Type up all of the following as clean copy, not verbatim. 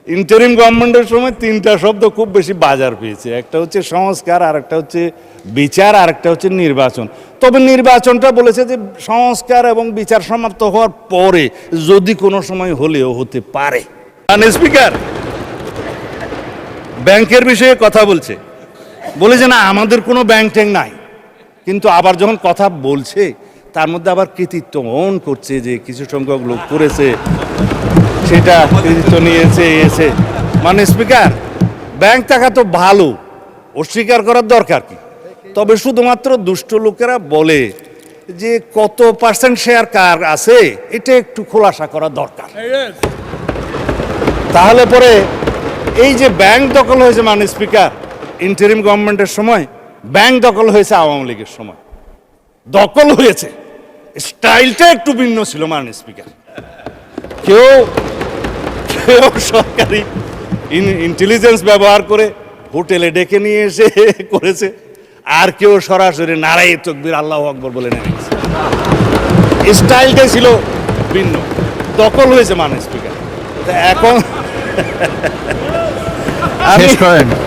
Interim গভর্নমেন্টের সময় তিনটা শব্দ খুব বেশি বাজার পেয়েছে। একটা হচ্ছে সংস্কার, আরেকটা হচ্ছে বিচার, আরেকটা হচ্ছে নির্বাচন। তবে নির্বাচনটা বলেছে যে সংস্কার এবং বিচার সমাপ্ত হওয়ার পরে যদি কোনো সময় হলেও হতে পারে। স্পিকার ব্যাংকের বিষয়ে কথা বলছে, বলেছে না আমাদের কোনো ব্যাংক ট্যাঙ্ক নাই, কিন্তু আবার যখন কথা বলছে তার মধ্যে আবার কৃতিত্ব অন করছে যে কিছু সংখ্যক লোক করেছে, সেটা কৃতিত্ব নিয়েছে এসে। স্পিকার ব্যাংক টাকা তো ভালো, অস্বীকার করার দরকার কি? তবে শুধুমাত্র দুষ্ট লোকেরা বলে যে কত পার্সেন্ট শেয়ার কার আছে এটা একটু খোলাসা করা দরকার। তাহলে পরে এই যে ব্যাংক দখল হয়েছে স্পিকার ইন্টারিম গভর্নমেন্টের সময়, ব্যাংক দখল হয়েছে আওয়ামী লীগের সময়। দখল হয়েছে, স্টাইলটা একটু ভিন্ন ছিল স্পিকার। কেউ কেউ সরকারি ইন্টেলিজেন্স ব্যবহার করে হোটেলে ডেকে নিয়ে এসে করেছে, আর কেউ সরাসরি নারায়ে তাকবীর আল্লাহু আকবার বলে নেমে গেছে। স্টাইলটা ছিল ভিন্ন, দখল হয়েছে স্পিকার। এখন আমি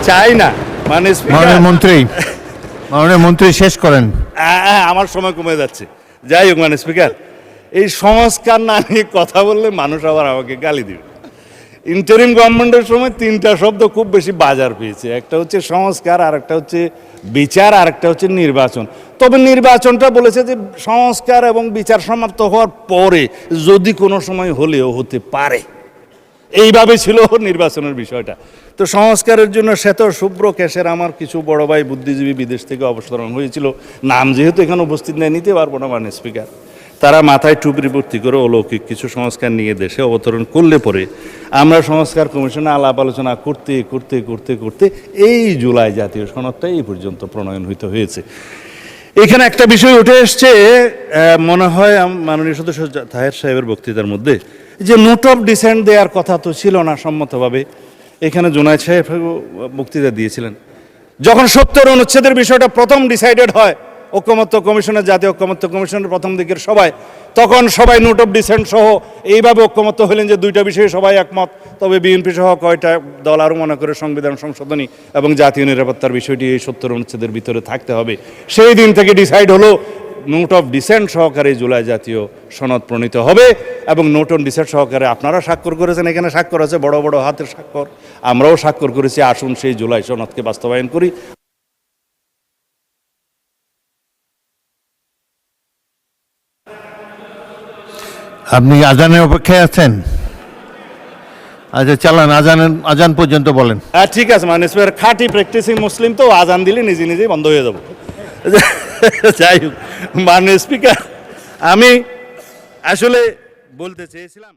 চাই না মাননীয় মন্ত্রী শেষ করেন। আমার সময় কমে যাচ্ছে। যাই হোক স্পিকার, এই সংস্কার না নিয়ে কথা বললে মানুষ আবার আমাকে গালি দিবে। ইন্টারিম গভর্নমেন্টের সময় তিনটা শব্দ খুব বেশি বাজার পেয়েছে। একটা হচ্ছে সংস্কার, আরেকটা হচ্ছে বিচার, আরেকটা হচ্ছে নির্বাচন। তবে নির্বাচনটা বলেছে যে সংস্কার এবং বিচার সমাপ্ত হওয়ার পরে যদি কোনো সময় হলেও হতে পারে, এইভাবে ছিল নির্বাচনের বিষয়টা। তো সংস্কারের জন্য শ্বেত শুভ্র কেশের আমার কিছু বড় ভাই বুদ্ধিজীবী বিদেশ থেকে অবতরণ হয়েছিল, নাম যেহেতু এখানে উপস্থিত নেই নিতে পারবো না স্পিকার। তারা মাথায় টুপি ভর্তি করে অলৌকিক কিছু সংস্কার নিয়ে দেশে অবতরণ করলে পরে আমরা সংস্কার কমিশনে আলাপ আলোচনা করতে করতে করতে করতে এই জুলাই জাতীয় সনদটা এই পর্যন্ত প্রণয়ন হইতে হয়েছে। এখানে একটা বিষয় উঠে এসছে, মনে হয় মাননীয় সদস্য তাহের সাহেবের বক্তৃতার মধ্যে, যে নোট অফ ডিসেন্ট দেওয়ার কথা তো ছিল না সম্মতভাবে। এখানে জুনায়েদ সাহেব বক্তৃতা দিয়েছিলেন, যখন 70 অনুচ্ছেদের বিষয়টা প্রথম ডিসাইডেড হয় ঐকমত্য কমিশনের, জাতীয় ঐকমত্য কমিশনের প্রথম দিকের সবাই, তখন সবাই নোট অফ ডিসেন্ট সহ এইভাবে ঐকমত্য হলেন যে দুইটা বিষয়ে সবাই একমত। তবে বিএনপি সহ কয়টা দল আরও মনে করে সংবিধান সংশোধনী এবং জাতীয় নিরাপত্তার বিষয়টি এই 70 অনুচ্ছেদের ভিতরে থাকতে হবে। সেই দিন থেকে ডিসাইড হলো নোট অফ ডিসেন্ট সহকারে জুলাই জাতীয় সনদ প্রণীত হবে, এবং নোট অন ডিসেন্ট সহকারে আপনারা স্বাক্ষর করেছেন, এখানে স্বাক্ষর আছে বড় বড় হাতের স্বাক্ষর, আমরাও স্বাক্ষর করেছি। আসুন সেই জুলাই সনদকে বাস্তবায়ন করি। আপনি আজানের অপেক্ষায় আছেন? আচ্ছা চালান, আজান পর্যন্ত বলেন। ঠিক আছে স্পিকার, খাঁটি প্র্যাকটিসিং মুসলিম তো আজান দিলে নিজে নিজেই বন্ধ হয়ে যাব। যাই হোক স্পিকার, আমি আসলে বলতে চেয়েছিলাম